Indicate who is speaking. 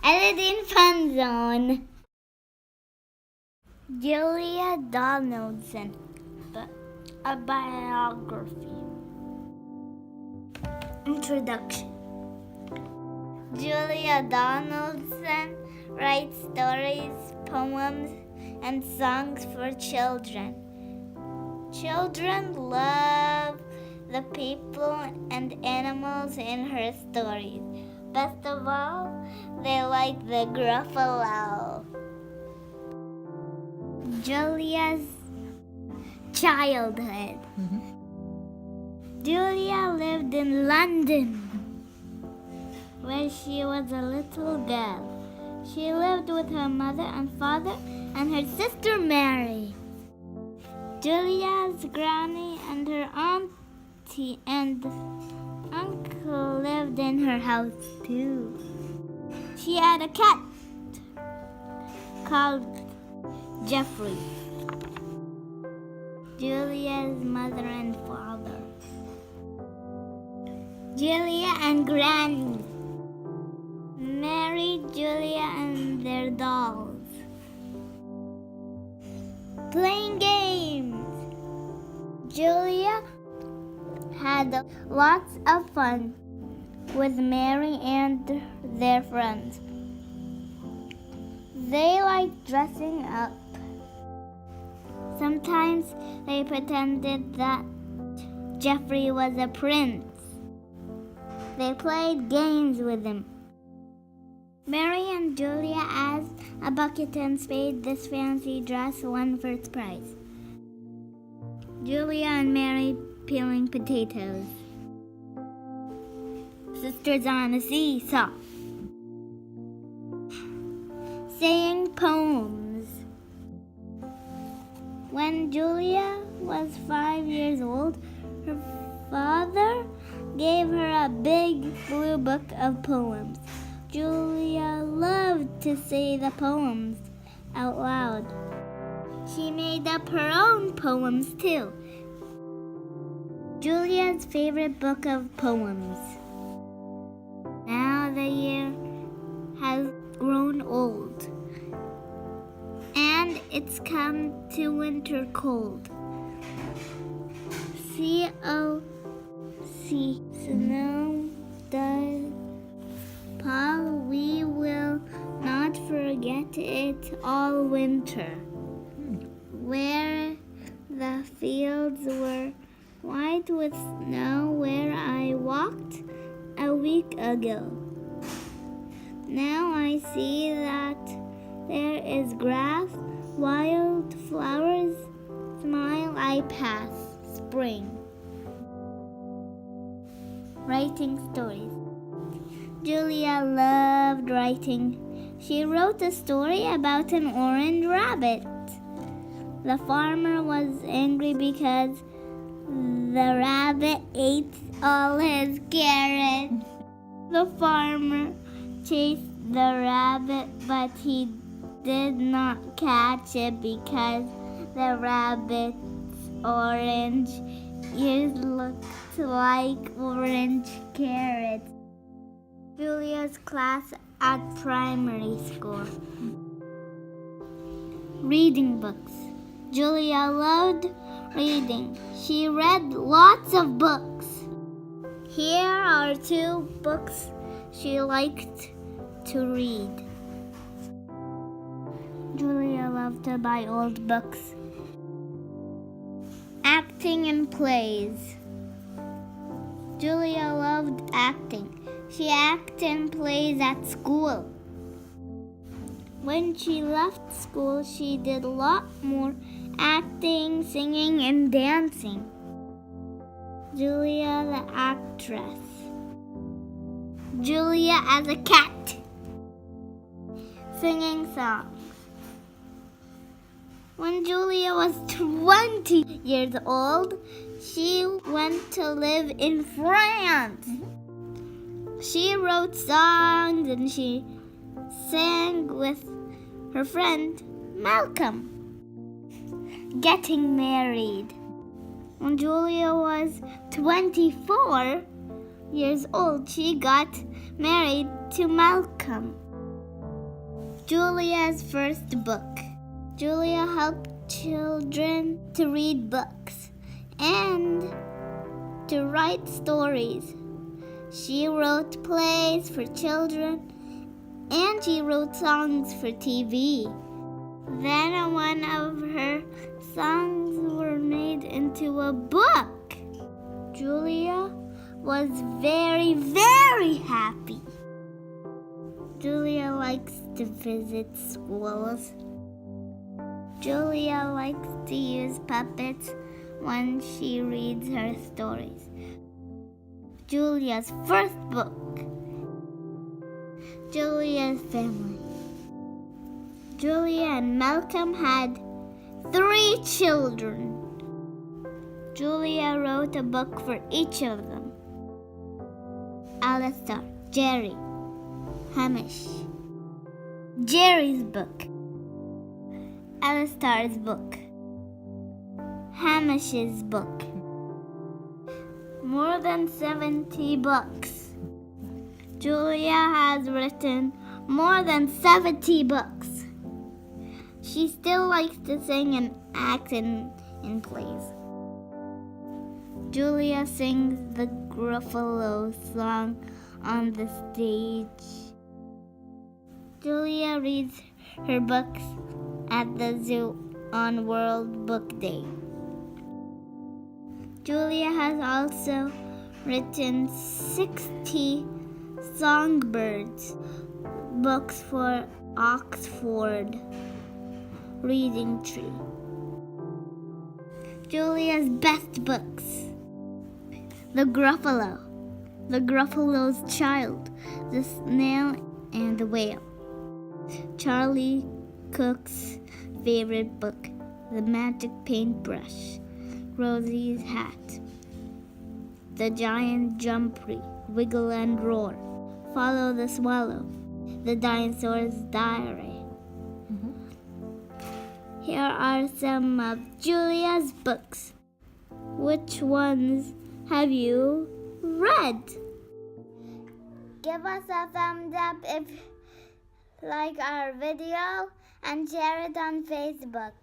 Speaker 1: Aladeen Fun Zone. Julia Donaldson, a biography. Introduction. Julia Donaldson writes stories, poems, and songs for children. Children love the people and animals in her stories. Best of all, they like the gruffalo. Julia's childhood. Julia lived in London, where she was a little girl. She lived with her mother and father and her sister Mary. Julia's granny and her auntie and uncle lived in her house too. She had a cat called Jeffrey. Julia's mother and father. Julia and Granny. Mary, Julia, and their dolls. Playing games. Julia had lots of fun with Mary and their friends. They liked dressing up. Sometimes they pretended that Jeffrey was a prince. They played games with him. Mary and Julia asked a bucket and spade this fancy dress won first prize. Julia and Mary peeling potatoes. Sisters on a seesaw. Saying poems. When Julia was 5 years old, her father gave her a big blue book of poems. Julia loved to say the poems out loud. She made up her own poems too. Julia's favorite book of poems. Now the year has grown old, and it's come to winter cold. C-O-C, snow does fall. We will not forget it all winter. Where the fields were white with snow where I walked a week ago. Now I see that there is grass, wild flowers, smile I pass, spring. Writing stories. Julia loved writing. She wrote a story about an orange rabbit. The farmer was angry because the rabbit ate all his carrots. The farmer chased the rabbit, but he did not catch it because the rabbit's orange ears looked like orange carrots. Julia's class at primary school. Reading books. Julia loved reading. She read lots of books. Here are 2 books she liked to read. Julia loved to buy old books. Acting in plays. Julia loved acting. She acted in plays at school. When she left school, she did a lot more acting, singing, and dancing. Julia the actress. Julia as a cat. Singing songs. When Julia was 20 years old, she went to live in France. She wrote songs and she sang with her friend Malcolm. Getting married. When Julia was 24 years old, she got married to Malcolm. Julia's first book. Julia helped children to read books and to write stories. She wrote plays for children and she wrote songs for TV. Then one of her songs were made into a book. Julia was very, very happy. Julia likes to visit schools. Julia likes to use puppets when she reads her stories. Julia's first book. Julia's family. Julia and Malcolm had 3 children. Julia wrote a book for each of them. Alistair, Jerry, Hamish. Jerry's book. Alistair's book. Hamish's book. More than 70 books. Julia has written more than 70 books. She still likes to sing and act in plays. Julia sings the Gruffalo song on the stage. Julia reads her books at the zoo on World Book Day. Julia has also written 60 songbirds books for Oxford Reading Tree. Julia's best books. The Gruffalo, The Gruffalo's Child, The Snail and the Whale. Charlie Cook's favorite book, The Magic Paintbrush, Rosie's Hat, The Giant Jumpy, Wiggle and Roar, Follow the Swallow, The Dinosaur's Diary. Here are some of Julia's books. Which ones have you read? Give us a thumbs up if you like our video and share it on Facebook.